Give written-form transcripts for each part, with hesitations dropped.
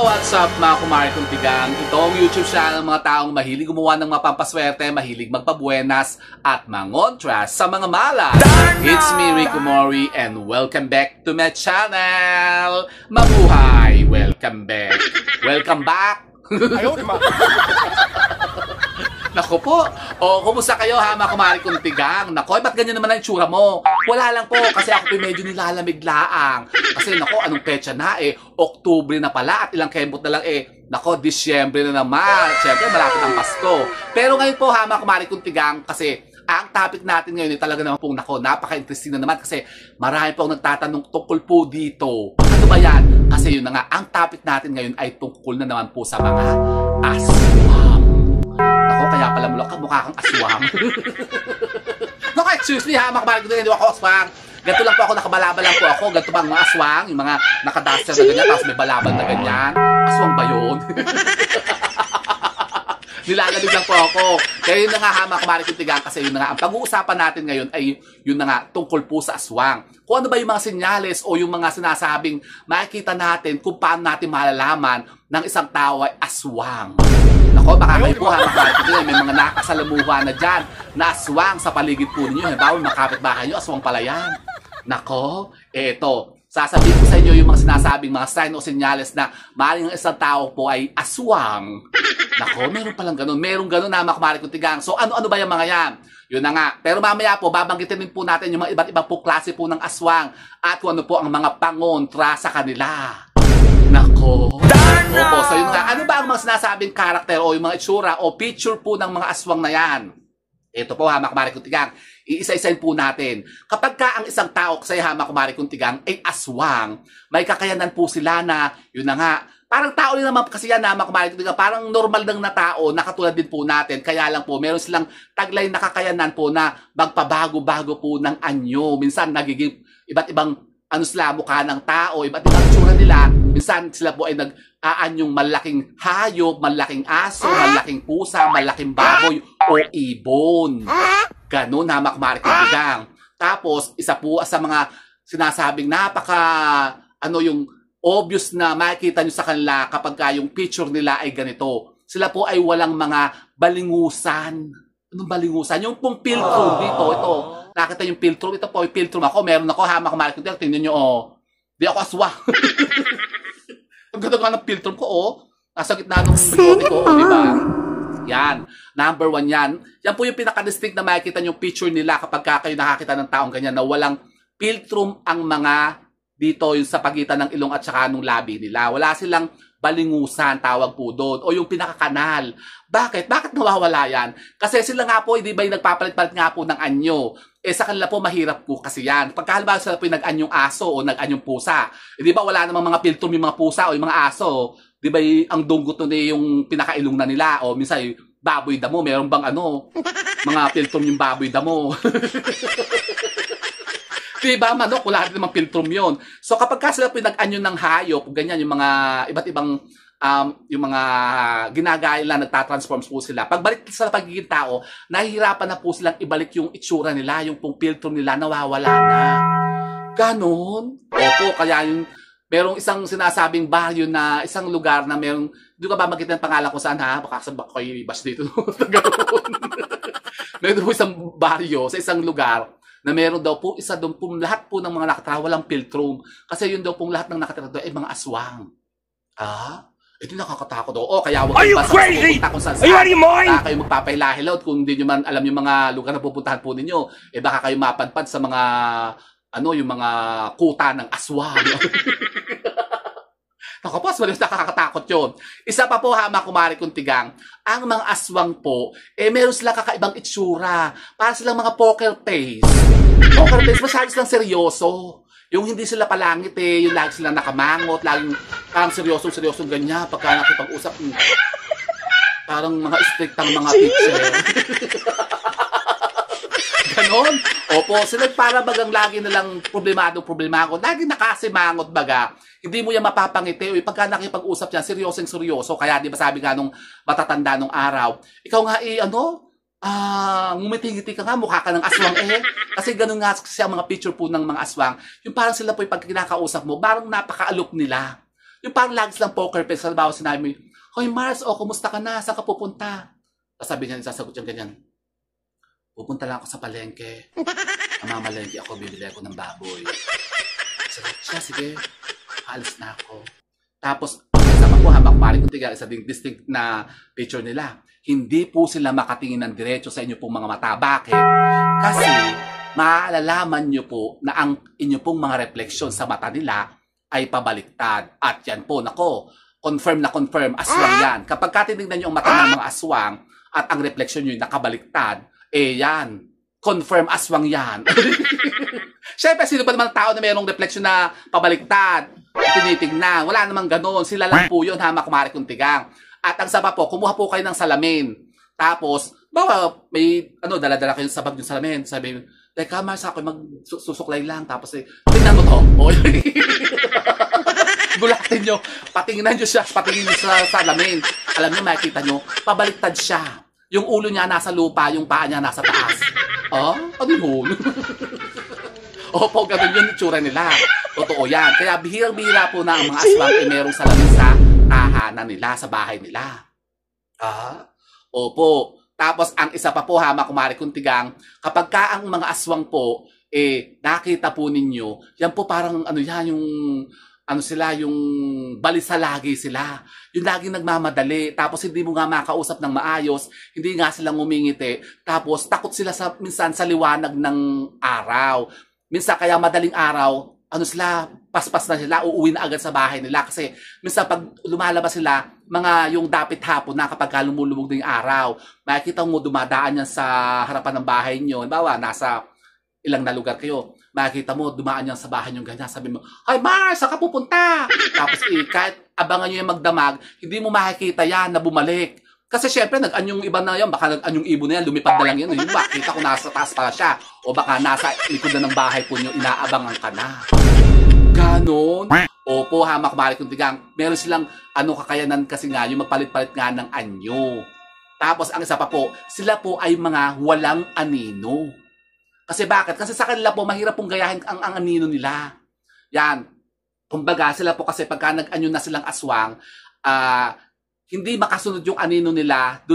What's up mga kumari kong tigang? Ito ang YouTube channel ng mga taong mahilig gumawa ng mapampaswerte, mahilig magpabuenas at mangontra sa mga malas. It's me, Rico Mori, and welcome back to my channel! Mabuhay! Welcome back! Welcome back! Ayaw naman! Nako po, kumusta kayo ha mga kumari kong tigang? Nako, ba't ganyan naman ang itsura mo? Wala lang po, kasi ako po medyo nilalamig laang. Kasi nako, anong petsa na Oktubre na pala at ilang kembot na lang nako, Disyembre na naman. Siyempre, malapit ang Pasko. Pero ngayon po ha mga kumari kong tigang, kasi ang topic natin ngayon ay talaga naman pong nako, napaka-interesting na naman kasi marami po ang nagtatanong tungkol po dito. Ano ba yan? Kasi yun na nga, ang topic natin ngayon ay tungkol na naman po sa mga aswang. Nako, kaya pala mukha kang aswang. Nako, excuse me ha, makabalik ko hindi ako aswang. Ganito lang po ako, nakabalaba lang po ako. Ganito bang mga aswang? Yung mga nakaduster na ganyan, tapos may balaban na ganyan. Aswang ba yun? Nilalamig lang po ako. Kaya yun na nga ha, mga kumari kong tigang, kasi yun na nga, ang pag-uusapan natin ngayon ay yun na nga, tungkol po sa aswang. Kung ano ba yung mga senyales o yung mga sinasabing makikita natin kung paano natin malalaman ng isang tao ay aswang. Nako, baka kayo po ha, may mga nakasalamuha na dyan na aswang sa paligid po ninyo. Halimbawa, makapit bahay nyo, aswang pala yan. Nako, eto, sasabihin ko sa inyo yung mga sinasabing mga sign o senyales na maaaring ang isang tao po ay aswang. Nako, meron palang ganun. Meron ganun na mga kumari kong tigang. So, ano-ano ba yung mga yan? Yun na nga. Pero mamaya po, babanggitin din po natin yung mga iba't ibang po klase po ng aswang at kung ano po ang mga pangontra sa kanila. Nako. Opo, so yun nga. Ano ba ang mga sinasabing karakter o yung mga itsura o picture po ng mga aswang na yan? Ito po ha, mga kumari kong tigang. Iisa-isain po natin. Kapag ka ang isang tao, kasi ha, mga kumari kong tigang, ay aswang, may kakayanan po sila na, yun na nga, parang tao din naman kasi yan na, mga kumari kong tigang, parang normal lang na tao, nakatulad din po natin. Kaya lang po, meron silang taglay na kakayanan po na magpabago-bago po ng anyo. Minsan, nagiging iba't ibang sila, mukha ng tao, iba't ibang tsura nila. Minsan sila po ay nag-aanyong malaking hayop, malaking aso, malaking pusa, malaking baboy o ibon. Ganun ha, mga kumari kong tigang. Tapos, isa po sa mga sinasabing yung obvious na makikita nyo sa kanila kapag yung picture nila ay ganito. Sila po ay walang mga balingusan. Anong balingusan? Yung pong filtro dito, ito. Nakita yung filtro, ito po yung filtro ako. Meron ako ha, mga kumari kong tigang. Tingnan nyo, di ako aswang. Ang ganda nga ng filtro ko, nasa gitna ng bigote ko, di ba? Yan. Number 1 yan. Yan po yung pinaka-distinct na makikita yung picture nila kapag kayo nakakita ng taong ganyan na walang filtrum ang mga dito yung sa pagitan ng ilong at saka ng labi nila. Wala silang balingusan, tawag po doon. O yung pinaka-kanal. Bakit? Bakit nawawala yan? Kasi sila nga po, hindi ba yung nagpapalit-palit nga po ng anyo? Sa kanila po, mahirap po kasi yan. Pagkahalbawa sila po yung nag-anyong aso o nag-anyong pusa. Di ba wala namang mga filtrum yung mga pusa o yung mga aso? Di ba ang dunggot nun yung pinakailong na nila? O minsan yung baboy damo, meron bang mga filtrum yung baboy damo? Diba, manok, wala rin namang filtrum yun. So kapag sila po nag-anyo ng hayop, ganyan, yung mga iba't ibang yung mga ginagaya nila, nagtatransforms po sila. Pagbalik sa pagiging tao, nahihirapan na po silang ibalik yung itsura nila, yung pong filtrum nila, nawawala na. Ganon. Opo, kaya yung merong isang sinasabing baryo na isang lugar na merong, hindi ko ba magkita ng pangalan ko saan ha? Baka sa kayo ibas dito. Meron po isang baryo sa isang lugar na meron daw po isa doon po lahat po ng mga nakatira walang filtrum. Kasi yun daw pong lahat ng nakatira doon ay mga aswang. Ito nakakatakot daw. Kaya wag kayo pupunta kung saan baka kayo magpapailahilaw kung hindi nyo man alam yung mga lugar na pupuntahan po ninyo. Baka kayo mapadpad sa mga yung mga kuta ng aswang. Nakapos, malis nakakatakot yun. Isa pa po ha, mga kumari kong tigang, ang mga aswang po, meron silang kakaibang itsura. Para silang mga poker face. Poker face, masyado silang seryoso. Yung hindi sila palangit yung lagi silang nakamangot, laging parang seryoso ganyan, pagka nakipag-usap, parang mga strict ang mga teacher. Ganon. Opo, sila para bagang lagi nalang problemado. Lagi nakasimangot baga. Hindi mo yan mapapangiti. Pagka nakipag-usap yan, seryoso. Kaya di ba sabi nga nung matatanda nung araw, ikaw nga ngumiti-ngiti ka nga, mukha ka ng aswang Kasi ganun nga kasi ang mga picture po ng mga aswang. Yung parang sila po yung pag kinakausap mo, parang napaka-aloof nila. Yung parang lagi silang poker face. Halimbawa sinabi mo, Hoy Mars, kumusta ka na? Saan ka pupunta? Sabi niya, sasagot niya ganyan, pupunta lang ako sa palengke. Mamalengke ako, bibili ako ng baboy. Sagot siya, sige, alis na ako. Tapos, sama po, habang kumari kong tiga, isa ding distinct na picture nila. Hindi po sila makatingin ng diretso sa inyo pong mga mata. Bakit? Kasi, maalalaman nyo po na ang inyo pong mga refleksyon sa mata nila ay pabaliktad. At yan po, nako, confirm na confirm, aswang yan. Kapag katinignan nyo ang mata ng mga aswang at ang refleksyon nyo nakabaliktad, yan, confirm aswang yan. Siyempre, sino ba naman tao na mayroong refleksyon na pabaliktad? Tinitignan. Wala namang ganoon. Sila lang po yun, hama kumari kong tigang. At ang saba po, kumuha po kayo ng salamin. Tapos, bawa, may, dala-dala kayo sa bag yung salamin. Sabi, teka, Mars, ako magsusuklay lang. Tapos, tingnan mo to. Gulatin nyo. Patingnan nyo siya. Patingin nyo sa salamin. Alam nyo, makikita nyo, pabaliktad siya. Yung ulo niya nasa lupa, yung paa niya nasa taas. Ano yun? Opo, ganun yung itsura nila. Totoo yan. Kaya bihirang-bihira po na ang mga aswang ay merong salamin sa tahanan nila, sa bahay nila. Opo. Tapos, ang isa pa po, hama kumari kong tigang, kapag ka ang mga aswang po, nakita po ninyo, yan po parang, yung balisalagi sila. Yung laging nagmamadali, tapos hindi mo nga makausap ng maayos, hindi nga silang ngumingiti, tapos takot sila minsan sa liwanag ng araw. Minsan kaya madaling araw, paspas na sila, uuwi na agad sa bahay nila. Kasi minsan pag lumalabas sila, yung dapit hapon na kapag lumulubog na yung araw, makikita mo dumadaan yan sa harapan ng bahay nyo. Bawa, nasa ilang na lugar kayo, makikita mo, dumaan yan sa bahay nyo ganyan. Sabi mo, Hoy Mars, saan ka pupunta? Tapos kahit abangan nyo yung magdamag, hindi mo makikita yan na bumalik. Kasi syempre, nag-anyong iba na yan, baka nag-anyong ibon na yan, lumipad na lang yan. Yung makita ko nasa taas pala siya. O baka nasa likod na ng bahay po nyo, inaabangan ka na. Ganon. Opo, hamak balik kong tigang. Meron silang kakayanan kasi nga, yung magpalit-palit nga ng anyo. Tapos ang isa pa po, sila po ay mga walang anino. Kasi bakit? Kasi sa kanila po, mahirap pong gayahin ang anino nila. Yan. Kumbaga, sila po kasi pagka nag-anyo na silang aswang, hindi makasunod yung anino nila doon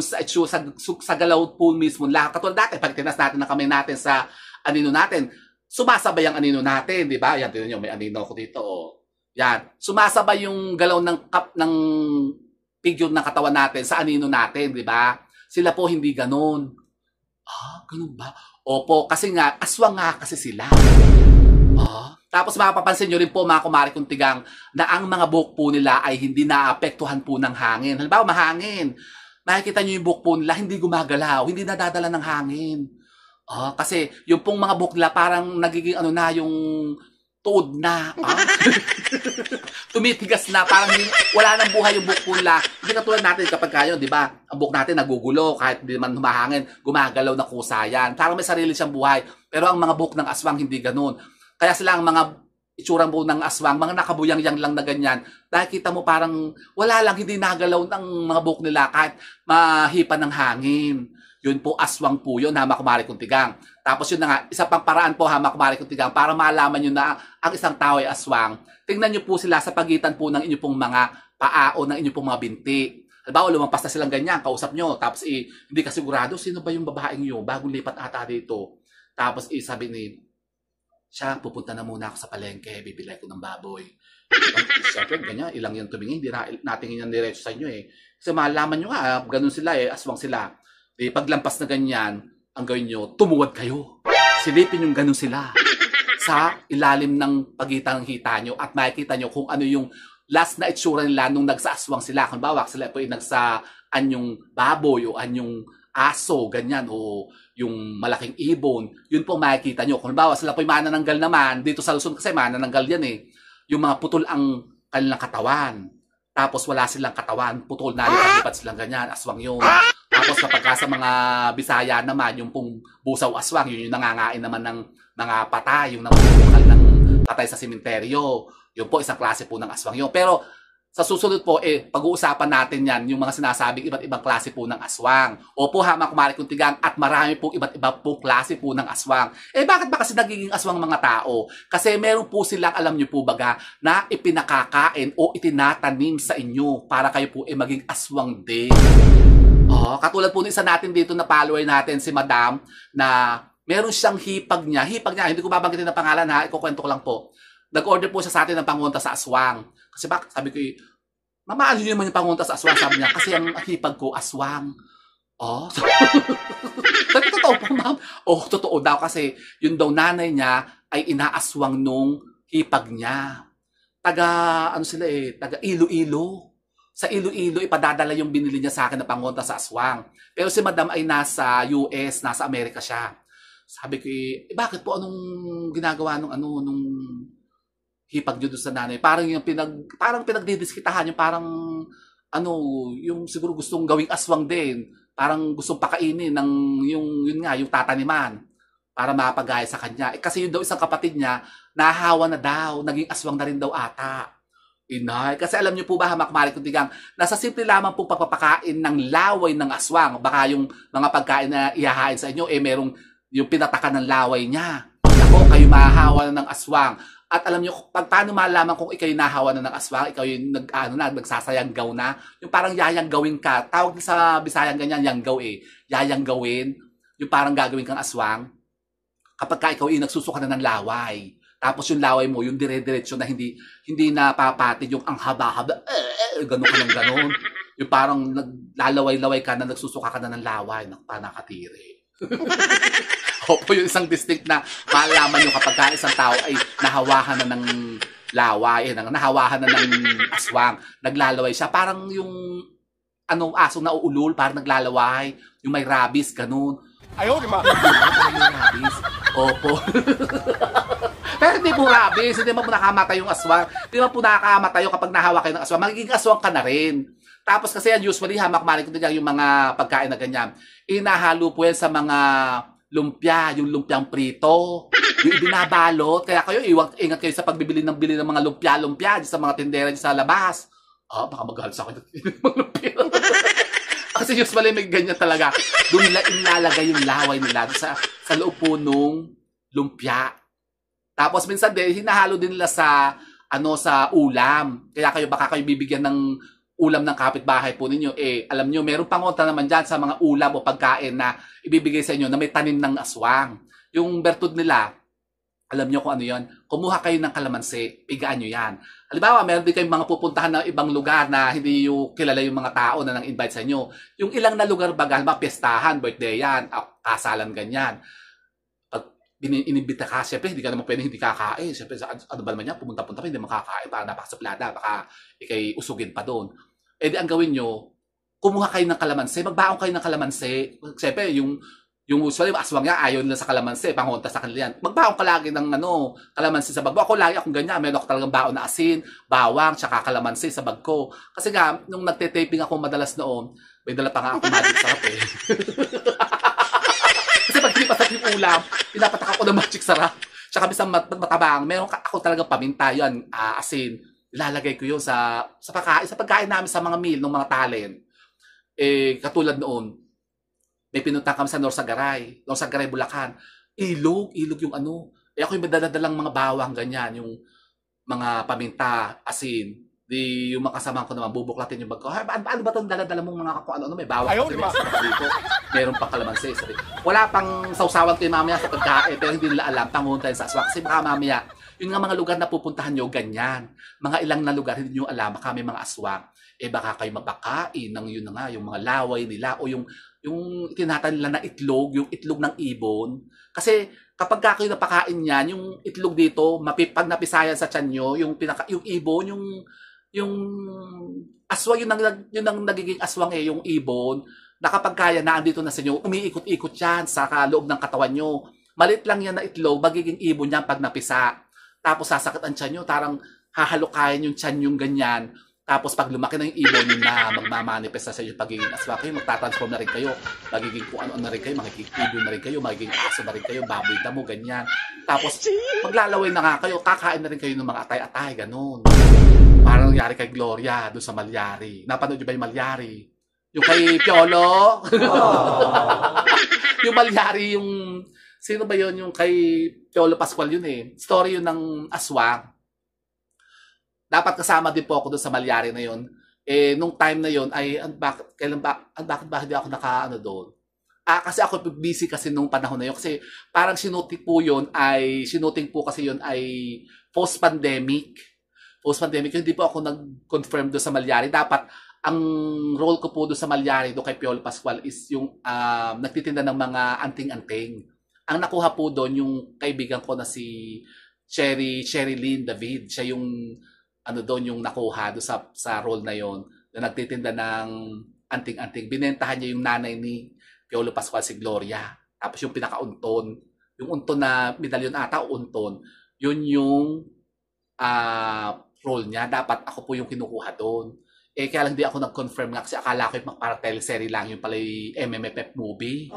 sa galaw po mismo. Katulad dati, pag tinas natin ang kamay natin sa anino natin, sumasabay ang anino natin, di ba? Yan, tignan nyo, may anino ako dito. Yan. Sumasabay yung galaw ng figure ng katawan natin sa anino natin, di ba? Sila po hindi ganon. Ganun ba? Opo, kasi nga, aswang nga kasi sila. Tapos mapapansin nyo rin po mga kumari kong tigang na ang mga buhok po nila ay hindi naapektuhan po ng hangin. Halimbawa, mahangin. Makikita nyo yung buhok po nila, hindi gumagalaw, hindi nadadala ng hangin. Kasi yung pong mga buhok nila parang nagiging yung tuod na. Tumitigas na, parang wala nang buhay yung buhok po nila. Hindi katulad natin kapag kayo, di ba? Ang buhok natin nagugulo, kahit hindi man humahangin, gumagalaw na kusa yan. Parang may sarili siyang buhay. Pero ang mga buhok ng aswang hindi ganun. Kaya sila ang mga itsurang po ng aswang, mga nakabuyang-yang lang na ganyan. Nakikita mo parang wala lang, hindi nagalaw ng mga buhok nila kahit mahipan ng hangin. Yun po, aswang po yun, hama kumari kong tigang. Tapos yun na nga, isa pang paraan po, hama kumari kong tigang, para malaman nyo na ang isang tao ay aswang. Tingnan nyo po sila sa pagitan po ng inyo pong mga paa o ng inyo pong mga binti. Halimbawa, lumampas na silang ganyan, kausap nyo. Tapos hindi ka sigurado, sino ba yung babaeng yun? Bagong lipat ata dito. Tapos sabi ni, siya, pupunta na muna ako sa palengke, bibili ko ng baboy. Siyempre, ganyan, ilang yung tumingin, hindi natin yung diretso sa inyo eh. Kasi malaman nyo nga, ganun sila aswang sila. Paglampas na ganyan, ang gawin nyo, tumuwad kayo. Silipin yung ganun sila sa ilalim ng pagitan ng hita nyo at makikita nyo kung ano yung last na itsura nila nung nagsaaswang sila. Kung bawa, sila po yung nagsaan baboy o anyong aso, ganyan, o yung malaking ibon, yun po makikita nyo. Kung bawa, sila po yung manananggal naman, dito sa Luzon kasi manananggal yan eh. Yung mga putol ang kanilang katawan. Tapos wala silang katawan, putol na lipat silang ganyan, aswang yun. Tapos kapag sa mga Bisaya naman, yung pong busaw aswang, yun yung nangangain naman ng mga patay, yung nangungukan ng patay sa simenteryo. Yun po, isang klase po ng aswang yun. Pero sa susunod po, pag-uusapan natin yan, yung mga sinasabing iba't ibang klase po ng aswang. Opo ha, mga kumari kong tigang, at marami po iba't iba po klase po ng aswang. Bakit ba kasi nagiging aswang mga tao? Kasi meron po silang, alam nyo po baga, na ipinakakain o itinatanim sa inyo para kayo po maging aswang din. Katulad po isa natin dito na follower natin, si Madam, na meron siyang hipag niya, hindi ko babanggitin ang pangalan ha, ikukwento ko lang po. Nag-order po siya sa atin ng pangunta sa aswang. Kasi bakit? Sabi ko, Mama, ano yun naman yung pangunta sa aswang? Sabi niya, kasi ang hipag ko, aswang. Sabi, totoo po, ma'am. Totoo daw kasi yun daw nanay niya ay inaaswang nung hipag niya. Taga Iloilo. Sa Iloilo, ipadadala yung binili niya sa akin na pangunta sa aswang. Pero si Madam ay nasa US, nasa Amerika siya. Sabi ko, bakit po anong ginagawa nung hipag nyo doon sa nanay? Parang yung pinagdidiskitahan, yung parang yung siguro gustong gawing aswang din. Parang gustong pakainin ng yung tataniman para mapagaya sa kanya. Kasi yun daw isang kapatid niya, nahawa na daw, naging aswang na rin daw ata. Inay. Kasi alam niyo po ba, hamakmari kong tigang, nasa simple lamang po pagpapakain ng laway ng aswang. Baka yung mga pagkain na ihahain sa inyo, merong yung pinatakan ng laway niya. Ako, kayo mahahawa na ng aswang. At alam niyo, paano malaman kung ikaw yung nahawa na ng aswang, ikaw yung nagsasayanggaw na, yung parang yayanggawin ka. Tawag sa Bisayang ganyan, yanggaw Yayanggawin, yung parang gagawin kang aswang. Kapag ka ikaw yung nagsusuka na ng laway. Tapos yung laway mo, yung dire-diretso na hindi napapatid, yung ang haba-haba, gano'n ka ng gano'n. Yung parang naglalaway-laway ka na nagsusuka ka na ng laway, nakatiri. Opo, yung isang distinct na malaman nyo kapag isang tao ay nahawahan na ng laway, nahawahan na ng aswang, naglalaway siya. Parang yung asong nauulol, parang naglalaway, yung may rabies, ganun. Ayaw, di ba? May rabies. Opo. Pero hindi po rabies, hindi mo nakamatay yung aswang. Hindi mo po nakamatay yung kapag nahawa kayo ng aswang. Magiging aswang ka na rin. Tapos kasi yan, usually, hamakmalik ko yung mga pagkain na ganyan. Inahalo po yan sa mga lumpia, yung lumpiang prito, yung binabalot. Kaya kayo, ingat kayo sa pagbibili ng mga lumpia sa mga tindera sa labas. Baka maghal sa akin ng mga lumpia. Kasi usually may ganyan talaga. Doon nila inalagay yung laway nila sa loob po nung lumpia. Tapos minsan din, hinahalo din nila sa ulam. Kaya baka kayo bibigyan ng ulam ng kapitbahay po ninyo, alam nyo, meron pangontra naman dyan sa mga ulam o pagkain na ibibigay sa inyo na may tanim ng aswang. Yung bertud nila, alam nyo kung ano yun, kumuha kayo ng kalamansi, pigaan nyo yan. Halimbawa, meron din kayong mga pupuntahan ng ibang lugar na hindi yung kilala yung mga tao na nang-invite sa inyo. Yung ilang na lugar baga, halimbawa, piyestahan, birthday yan, kasalan ganyan. Pag inimbita ka, siyempre, hindi ka naman pwede hindi kakain. Siyempre, ano ba naman yan, pumunta-punta pa, hindi makakain, para napakasuplada, baka ikay usugin pa doon. Di ang gawin nyo, kumuha kayo ng kalamansi, magbaong kayo ng kalamansi. Siyempre, yung usually, aswang niya, ayaw nila sa kalamansi, panghunta sa kanila yan. Magbaong ka lagi ng kalamansi sa bag mo. Ako lagi akong ganyan, meron ako talagang baon na asin, bawang, tsaka kalamansi sa bag ko. Kasi nga, nung nagte-taping ako madalas noon, may dala pa nga ako magic sarap Kasi pag hindi pasap yung ulam, pinapatak ako ng magic sarap. Tsaka bisang matabang, meron ako talagang paminta yan, asin. Ilalagay ko yun sa pagkain namin sa mga meal ng mga talent. Katulad noon, may pinunta kami sa Norsagaray, Bulacan. Ilog yung ako yung madaladalang mga bawang, ganyan, yung mga paminta, asin. Di yung makasama ko naman, bubuklatin yung bag ko. Ano ba itong daladala mong mga kung ano, may bawang. Ayaw, di ba? Meron pang kalamansi. Wala pang sausawan kayo mamaya sa pagkain, pero hindi nila alam, panguntahin sa aswang. Kasi baka mamaya, yun nga mga lugar na pupuntahan nyo, ganyan. Mga ilang na lugar, hindi nyo alam, baka may mga aswang. Baka kayo mapakain ng yun na nga, yung mga laway nila, o yung tinatan nila na itlog, yung itlog ng ibon. Kasi kapag kayo napakain yan, yung itlog dito, pag napisayan sa tiyan nyo, yung ibon, yung aswang, yun ang nagiging aswang yung ibon, na kapag kaya na andito na sa inyo, umiikot-ikot yan sa loob ng katawan nyo. Malit lang yan na itlog, magiging ibon yan pag napisa. Tapos sasakit ang tiyan nyo, tarang hahalukayin yung tiyan yung ganyan. Tapos pag lumaki na yung ibon yun na magmamanifest sa inyo pagiging aswang kayo, magtatransform na rin kayo. Magiging kung ano na rin kayo, magiging ibon na rin kayo, magiging aso na rin kayo, baboy damo, ganyan. Tapos maglalaway na nga kayo, kakain na rin kayo ng mga atay-atay, ganun. Parang nangyari kay Gloria doon sa Malyari. Napanood niyo ba yung Malyari? Yung kay Piolo? Yung Malyari, yung... Sino ba yun? Yung kay Piolo Pascual yun eh. Story yun ng aswang. Dapat kasama din po ako doon sa Malyari na yun. Eh, nung time na yun, ay, bakit ba hindi ako naka-ano doon? Kasi ako busy kasi nung panahon na yun. Kasi parang sinuting po kasi yun ay post-pandemic. Post-pandemic, hindi po ako nag-confirm doon sa Malyari. Dapat, ang role ko po doon sa Malyari, doon kay Piolo Pascual, is yung nagtitinda ng mga anting-anting. Ang nakuha po doon, yung kaibigan ko na si Sherilyn David. Siya yung, doon yung nakuha doon sa role na yon na nagtitinda ng anting-anting. Binentahan niya yung nanay ni Piolo Pascual, si Gloria. Tapos yung pinaka-unton, yung unton na medalyon ata o unton, yun yung role niya. Dapat ako po yung kinukuha doon. Eh, kaya lang di ako nag-confirm nga kasi akala ko yung parang teleserye lang yung pala yung MMFF movie.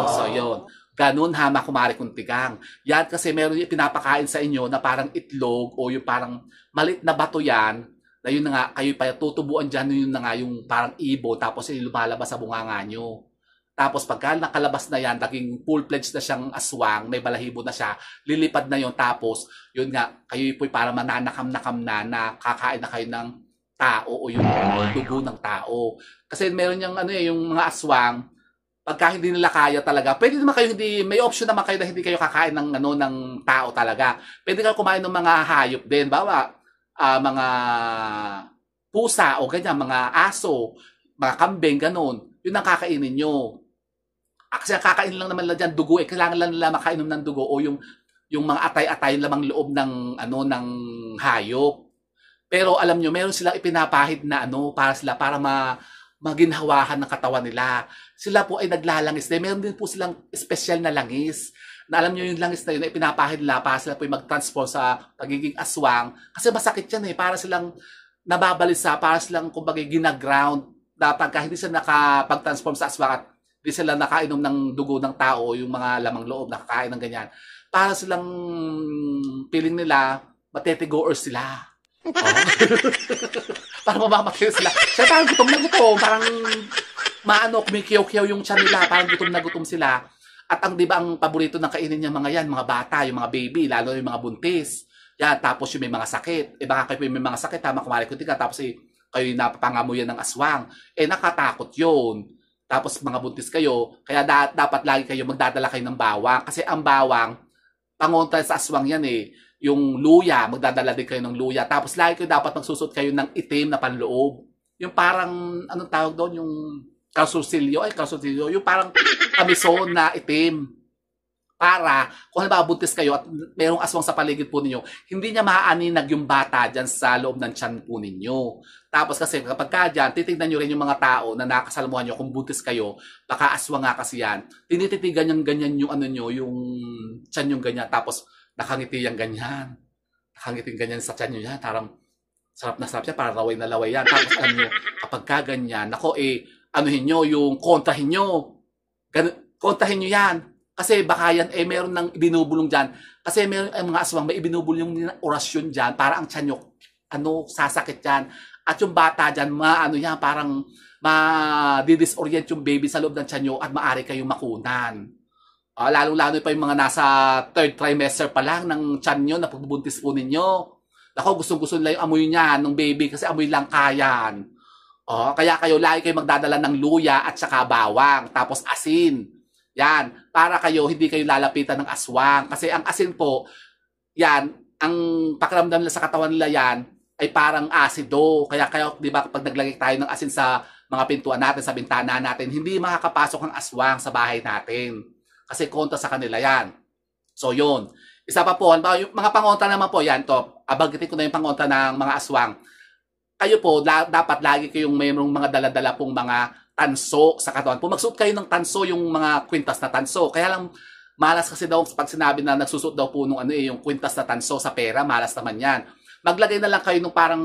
So, yun. Ganun hama kumari kuntigang. Yan kasi meron yung pinapakain sa inyo na parang itlog o yung parang malit na bato yan na yun na nga, kayo pa tutubuan dyan, yun na nga yung parang ibo tapos yung lumalabas sa bunganga nyo. Tapos pagka nakalabas na yan, naging full-fledged na siyang aswang, may balahibo na siya, lilipad na yun. Tapos, yun nga, kayo po'y parang mananakam-nakam na kakain na kayo ng tao o yung dugo ng tao. Kasi meron yung, yung mga aswang, pagka hindi nila kaya talaga, pwede naman kayo may option naman kayo na hindi kayo kakain ng tao talaga. Pwede kayo kumain ng mga hayop din, bawa mga pusa o ganyan, mga aso, mga kambing, ganun. Yun ang kakainin nyo. Kasi kakain lang naman nila dyan dugo eh. Kailangan lang nila makainom ng dugo o yung mga atay-atay lamang loob ng ng hayop. Pero alam nyo, meron silang ipinapahid na para maginhawahan ng katawan nila. Sila po ay naglalangis din. Meron din po silang special na langis. Na alam nyo yung langis na yun na ipinapahid nila para sila po mag-transform sa pagiging aswang. Kasi masakit yan eh. Para silang nababalisa, para silang kumbaga ginaground. Pagka hindi sila nakapag-transform sa aswang at hindi sila nakainom ng dugo ng tao, yung mga lamang loob, nakakain ng ganyan. Para silang feeling nila, matetigoer sila. Parang mamamatay sila. Siya parang gutom na gutom. Parang kumikiyaw-kiyaw yung tiyan nila. Parang gutom na gutom sila. At di ba ang paborito ng kainin niya mga yan, mga bata, yung mga baby, lalo yung mga buntis. Yan, tapos yung may mga sakit. Baka kayo may mga sakit, tama kumari ko tika, tapos kayo napapangamuyan ng aswang. Nakatakot yun. Tapos mga buntis kayo, kaya dapat lagi kayo magdadala kayo ng bawang. Kasi ang bawang, pangontra sa aswang yan yung luya, magdadala din kayo ng luya. Tapos lagi kayo dapat magsusot kayo ng itim na panloob. Yung parang, anong tawag doon? Yung calzoncillo, yung parang kamison na itim. Para, kung halimbawa buntis kayo at mayroong aswang sa paligid po ninyo, hindi niya maaaninag yung bata dyan sa loob ng tiyan po ninyo. Tapos kasi kapag ka dyan, titignan nyo rin yung mga tao na nakasalamuhan nyo kung buntis kayo, baka aswang nga kasi yan. Tinititigan yung ganyan yung yung tiyan yung ganyan. Tapos nakangiti yung ganyan. Nakangiti ganyan sa tiyan nyo yan. Parang sarap na sarap yan, parang laway na laway yan. Tapos kapag ka ganyan, anuhin nyo, yung kontrahin nyo. Kontrahin nyo yan. Kasi baka yan, meron nang ibinubulong dyan. Kasi meron mga aswang, may ibinubulong na orasyon dyan para ang tiyan nyo, sasakit yan. At yung bata dyan, yan, parang ma-disorient yung baby sa loob ng tiyan nyo at maaari kayong makunan. Lalong-lalo pa yung mga nasa 3rd trimester pa lang ng tiyan nyo na pagbubuntis po ninyo. Ako, gustong-gusto nila yung amoy niyan ng baby kasi amoy lang kayan. Kaya kayo, lagi kayo magdadala ng luya at saka bawang, tapos asin. Yan, para kayo, hindi kayo lalapitan ng aswang. Kasi ang asin po, yan, ang pakiramdam nila sa katawan nila yan, ay parang asido. Kaya di ba, kapag naglagay tayo ng asin sa mga pintuan natin, sa bintana natin, hindi makakapasok ang aswang sa bahay natin. Kasi kontra sa kanila yan. So, yun. Isa pa po, yung mga pangontra naman po, yan to. Abagitin ko na yung pangontra ng mga aswang. Kayo po, dapat lagi kayong mayroong mga daladala pong mga tanso sa katawan. Kung magsuot kayo ng tanso, yung mga kwintas na tanso. Kaya lang, malas kasi daw pag sinabi na nagsusuot daw po nung yung kwintas na tanso sa pera, malas naman yan. Maglagay na lang kayo ng parang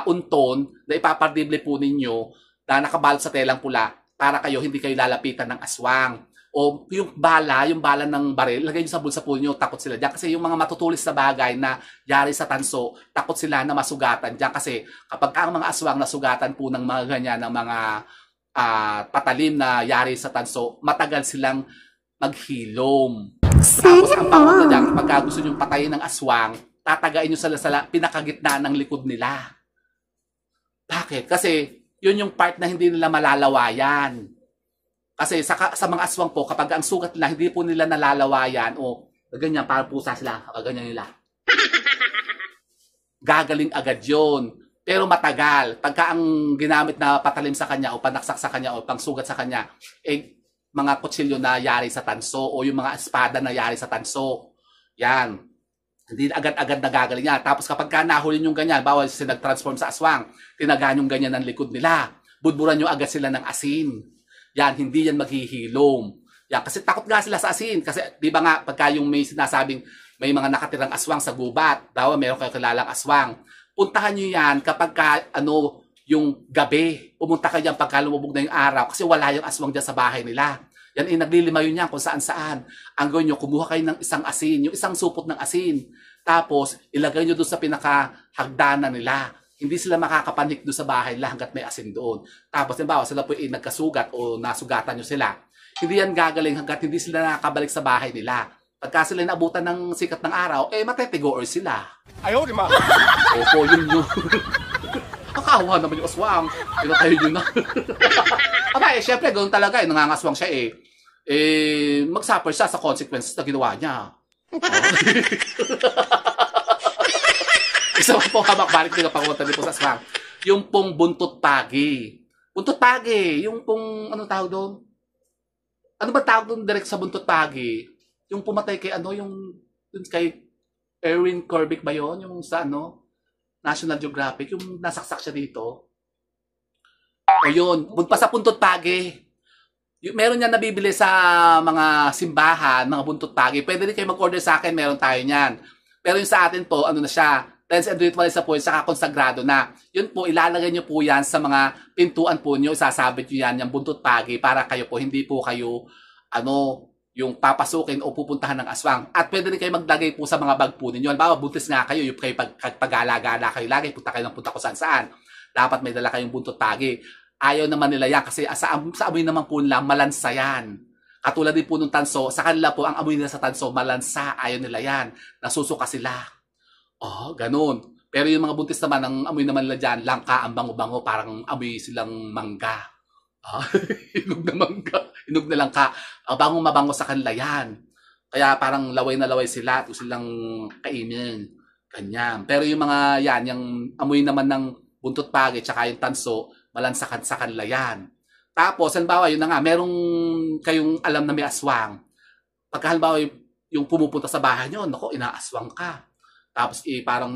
unton na ipapardible po ninyo na nakabalot sa telang pula para kayo hindi kayo lalapitan ng aswang. O yung bala ng baril, lagay nyo sa bulsa po nyo, takot sila dyan. Kasi yung mga matutulis na bagay na yari sa tanso, takot sila na masugatan dyan. Kasi kapag ang mga aswang nasugatan po ng mga ganyan, ng mga patalim na yari sa tanso, matagal silang maghilom. Tapos ang pangatlo dyan, kapag gusto nyo patayin ng aswang, tatagain nyo sa pinakagitna ng likod nila. Bakit? Kasi yun yung part na hindi nila malalawayan. Kasi sa mga aswang po, kapag ang sugat nila, hindi po nila nalalawayan o ganyan, parang pusa sila, ganyan nila. Gagaling agad yun. Pero matagal. Pagka ang ginamit na patalim sa kanya o panaksak sa kanya o pangsugat sa kanya, mga kutsilyo na yari sa tanso o yung mga espada na yari sa tanso. Yan. Hindi agad-agad nagagaling yan. Tapos kapag nahuli yung ganyan, bawal sila nag-transform sa aswang, tinagaan yung ganyan ng likod nila. Budburan nyo agad sila ng asin. Yan, hindi yan maghihilom. Yan, kasi takot nga sila sa asin. Kasi, di ba nga, pagka yung may sinasabing may mga nakatirang aswang sa gubat, daw meron kayo kilalang aswang. Puntahan nyo yan kapag yung gabi. Pumunta kayo dyan pagka lumubog na yung araw kasi wala yung aswang dyan sa bahay nila. Yan, naglilimayo niyan kung saan-saan. Ang gawin nyo, kumuha kayo ng isang asin, yung isang supot ng asin. Tapos, ilagay nyo doon sa pinakahagdanan nila. Hindi sila makakapanik doon sa bahay lang hanggat may asin doon. Tapos, halimbawa, sila po nagkasugat o nasugatan nyo sila. Hindi yan gagaling hanggat hindi sila nakakabalik sa bahay nila. Pagka sila naabutan ng sikat ng araw, matetigoor sila. Ayaw, di ma! Opo, yun yun. Kakawa naman yung aswang. Pinatayo nyo na. Aba, syempre, ganoon talaga. Nangangaswang siya mag-suffer siya sa consequences na ginawa niya. Isa po habak-balik nila pag-uwatan po sa aswang. Yung pong buntot pagi. Buntot pagi. Yung pong, anong tawag doon? Ano ba tawag doon direct sa buntot pagi? Yung pumatay kay yung kay Erwin Corbic ba yun? Yung sa National Geographic. Yung nasaksak siya dito. O yun. Bunta sa buntot pagi. Meron yan nabibili sa mga simbahan, mga buntot pagi. Pwede rin kayo mag-order sa akin. Meron tayo niyan. Pero yung sa atin po, na siya? Tense and ritualist po, saka konsagrado na. Yun po, ilalagay nyo po yan sa mga pintuan po nyo, isasabit nyo yan, yung buntot pagi, para kayo po, hindi po kayo, yung papasukin o pupuntahan ng aswang. At pwede rin kayo maglagay po sa mga bag po ninyo. Halimbawa, buntis nga kayo, yung kayo pag-alagala kayo lagi, punta kayo ng punta ko saan. Dapat may dala kayong buntot pagi. Ayaw naman nila yan, kasi sa amoy naman po nila, malansa yan. Katulad din po ng tanso, sa kanila po, ang amoy nila sa tanso, malansa, ayaw nila yan. Nasusuka sila. Ganun. Pero yung mga buntis naman, ang amoy naman nila dyan, langka, ang bango-bango, parang amoy silang mangga. Hinog na mangga, hinog na langka. Bango-mabango sa kanila yan. Kaya parang laway na laway sila, at silang kainin. Ganyan. Pero yung mga yan, yung amoy naman ng buntot pagi, tsaka yung tanso, malansakan sa kanila yan. Tapos, halimbawa, yun na nga, merong kayong alam na may aswang. Pagka halimbawa, yung pumupunta sa bahay nyo, naku, inaaswang ka. Tapos parang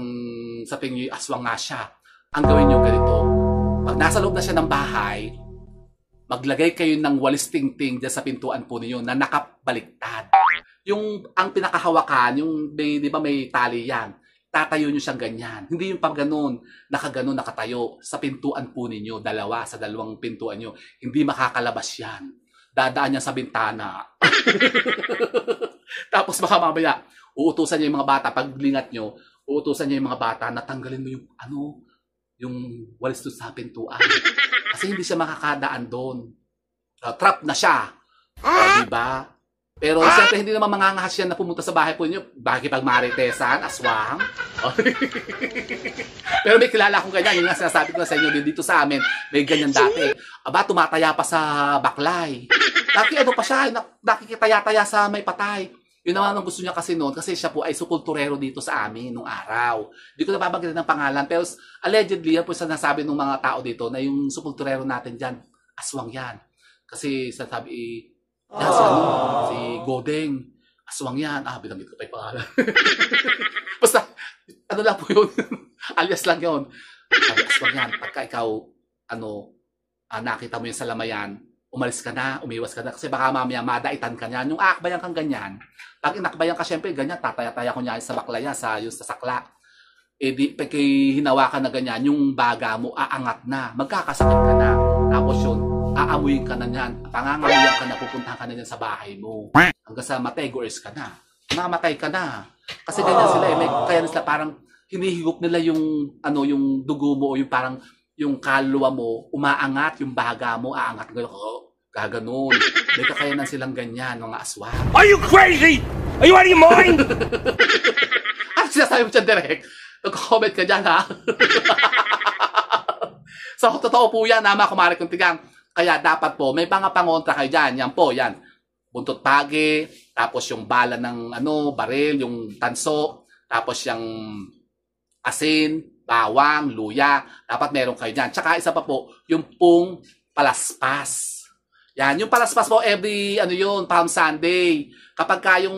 sa tingin nyo, aswang nga siya. Ang gawin nyo ganito. Pag nasa loob na siya ng bahay, maglagay kayo ng walis tingting dyan sa pintuan po ninyo na nakabaliktad. Ang pinakahawakan, di ba may tali yan, tatayo nyo siyang ganyan. Hindi yung pag ganun, nakatayo sa pintuan po ninyo, sa dalawang pintuan nyo. Hindi makakalabas yan. Dadaan niya sa bintana. Tapos baka mamaya, uutusan niya yung mga bata, pag lingat nyo, uutusan niya yung mga bata na tanggalin mo yung walis doon sa pintuan. Kasi hindi siya makakadaan doon. Trap na siya. Diba? Pero siyempre hindi naman mangangahas yan na pumunta sa bahay po niyo. Bakit pag maritesan, aswang? Pero may kilala akong ganyan. Yung nga sinasabi ko na sa inyo, dito sa amin, may ganyan dati. Aba, tumataya pa sa baklay. Pa siya, nakikitaya-taya sa may patay. Yun naman ang gusto niya kasi noon, kasi siya po ay sepulturero dito sa amin nung araw. Hindi ko nababanggit ng pangalan, pero allegedly, yan po sinasabi ng mga tao dito na yung sepulturero natin dyan, aswang yan. Kasi sasabi, si Godeng, aswang yan. Binanggit ko pa yung pangalan. Basta, lang po yun. Alias lang yun. Sabi, aswang yan. Pagka ikaw, nakita mo yung salamayan, umalis ka na, umiwas ka na, kasi baka mamaya madaitan ka niyan. Yung akbayan kang ganyan, pag inakbayan ka, syempre, ganyan, tataya-taya ko niya sa baklaya, sa sakla. Pag hinawakan na ganyan, yung baga mo, aangat na, magkakasakit ka na. Tapos yun, aamuyin ka na niyan, pangangamuyan ka na, pupuntahan ka na niyan sa bahay mo. Hanggang sa matay, goers ka na. Mamatay ka na. Kasi ganyan sila, kaya sila parang hinihigop nila yung, yung dugo mo o yung parang yung kaluluwa mo, umaangat, yung baga mo, aangat, gaganon. May kakayanan silang ganyan, mga aswang. Are you crazy? Are you out of your mind? Ano sinasabi mo dyan, Direk? Nag-comment ka dyan, ha? So, totoo po yan, mga kumari kong tigang. Kaya dapat po, may mga pangontra kayo dyan. Yan po, yan. Buntot pagi, tapos yung bala ng baril, yung tanso, tapos yung asin, bawang, luya. Dapat meron kayo dyan. Tsaka isa pa po, yung pong palaspas. Yan, yung palaspas po every Palm Sunday. Kapag kayong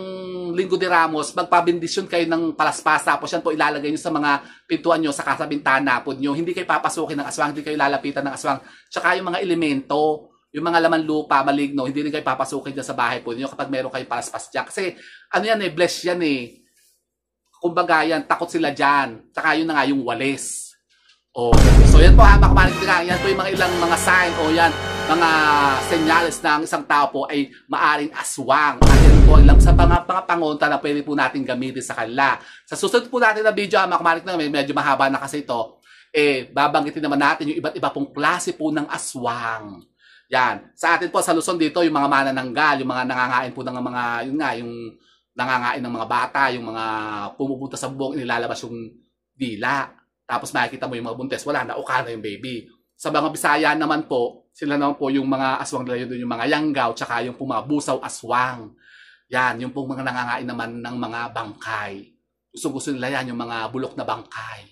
Linggo de Ramos, magpabindisyon kayo ng palaspas, tapos yan po ilalagay nyo sa mga pintuan nyo, sa kasabintana po nyo. Hindi kayo papasukin ng aswang, hindi kayo lalapitan ng aswang. Tsaka yung mga elemento, yung mga laman lupa, maligno, hindi rin kayo papasukin dyan sa bahay po nyo kapag meron kayong palaspas dyan. Kasi bless yan eh. Kumbaga yan, takot sila dyan. Tsaka yun na nga, yung walis. So yan po, mga kumari ko yan po yung mga ilang mga sign yan, mga senyales ng isang tao po ay maaring aswang. At yan po ilang sa mga pangonta na pwede po natin gamitin sa kanila. Sa susunod po natin na video, mga kumari ko medyo mahaba na kasi ito, babanggitin naman natin yung iba't iba pong klase po ng aswang. Yan. Sa atin po, sa Luzon dito, yung mga manananggal, yung mga nangangain po ng mga, yung nangangain ng mga bata, yung mga pumupunta sa bubong, inilalabas yung dila. Tapos makikita mo yung mga buntes, wala na, uka na yung baby. Sa mga Bisaya naman po, sila naman po yung mga aswang nila, yung mga yanggaw, tsaka yung po mga busaw aswang. Yan, yung po mga nangangain naman ng mga bangkay. Gusto nila yan, yung mga bulok na bangkay.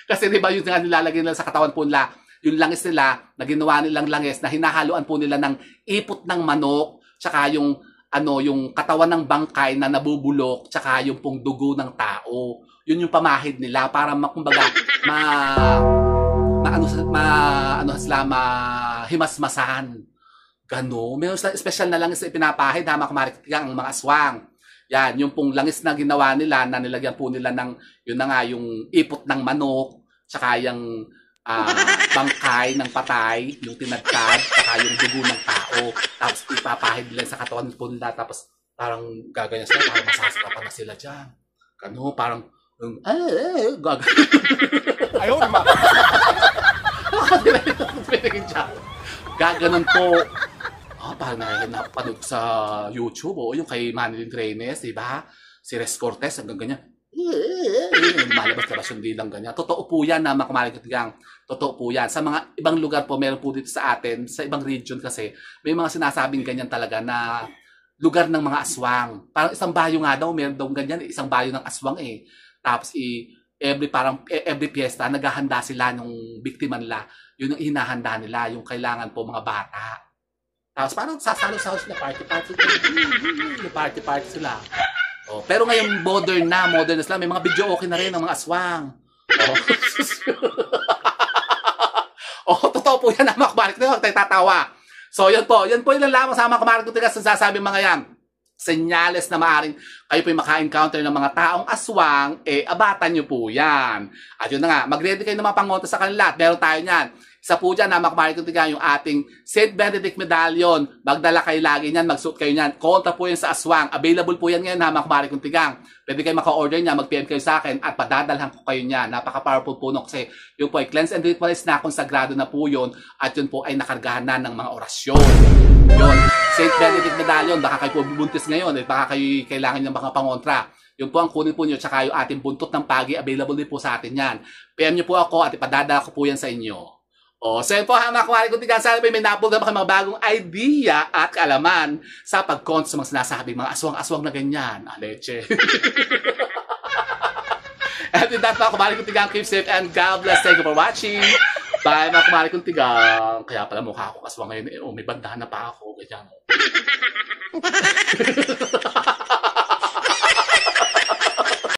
Kasi diba yung nilalagay nila sa katawan po nila, yung langis nila, na ginawa nilang langis, na hinahaluan po nila ng ipot ng manok, tsaka yung yung katawan ng bangkay na nabubulok, tsaka yung pong dugo ng tao. Yun yung pamahid nila para kumbaga himasmasan. Gano. May special na langis na ipinapahid, ang mga aswang. Yan, yung pong langis na ginawa nila, na nilagyan po nila ng, yung ipot ng manok, tsaka yung bangkay ng patay, yung tinadtad, saka yung dugo ng tao. Tapos ipapahid nila sa katawan po nila, tapos parang gaganyan sila, parang masasarapan na sila dyan. Kano, parang, gaganyan. Ayaw naman. Gaganon po. Parang napanood sa YouTube, yung kay Manilyn Reynes, diba? Si Res Cortez, hanggang ganyan. Malabas-labas yung dilang ganyan. Totoo po yan, na makumalikatigang. Totoo po yan. Sa mga ibang lugar po, meron po dito sa atin, sa ibang region kasi, may mga sinasabing ganyan talaga na lugar ng mga aswang. Parang isang bayo nga daw, meron daw ganyan, isang bayo ng aswang eh. Tapos every fiesta, naghahanda sila nung biktima nila. Yun yung hinahanda nila, yung kailangan po mga bata. Tapos parang sasalo-salo sila, party sila. Pero ngayon modern na sila. May mga video okay na rin ng mga aswang. Totoo po yan, mga kumarik na yun. Tatawa. So, yan po yung lamang sa mga kumarik na sasabi mga yan. Senyales na maaring kayo po yung maka-encounter ng mga taong aswang, abatan nyo po yan. At yun na nga, mag-ready kayo ng mga pangonta sa kanila. At meron tayo niyan. Isa po dyan, na makumarik yung ating St. Benedict Medallion. Magdala kayo lagi niyan, magsuot kayo niyan. Kontra po yan sa aswang. Available po yan ngayon, na makumarik yung tigang. Pwede kayo maka-order niya, mag-PM kayo sa akin at padadalhan ko kayo niyan. Napaka-powerful po kasi yung po ay cleanse and ritualize na, konsagrado na po yun. At yun po ay nakargahan na ng mga orasyon. Yun, St. Benedict Medallion, baka kayo po bubuntis ngayon, baka kayo kailangan ng mga pangontra. Yun po ang kunin po nyo, tsaka yung ating buntot ng pagi, available din po sa atin yan. PM nyo po ako at ipadadala ko po yan sa inyo. So yun po, mga kumari ko tigang, sana may napulog na mga bagong idea at kaalaman sa pag-cont sa mga sinasabing mga aswang-aswang na ganyan. Leche. And with that, mga kumari ko tigang, keep safe and God bless. Thank you for watching. Bye, mga kumari ko tigang. Kaya pala mukha ako aswang ngayon. May bandahan na pa ako. Ganyan.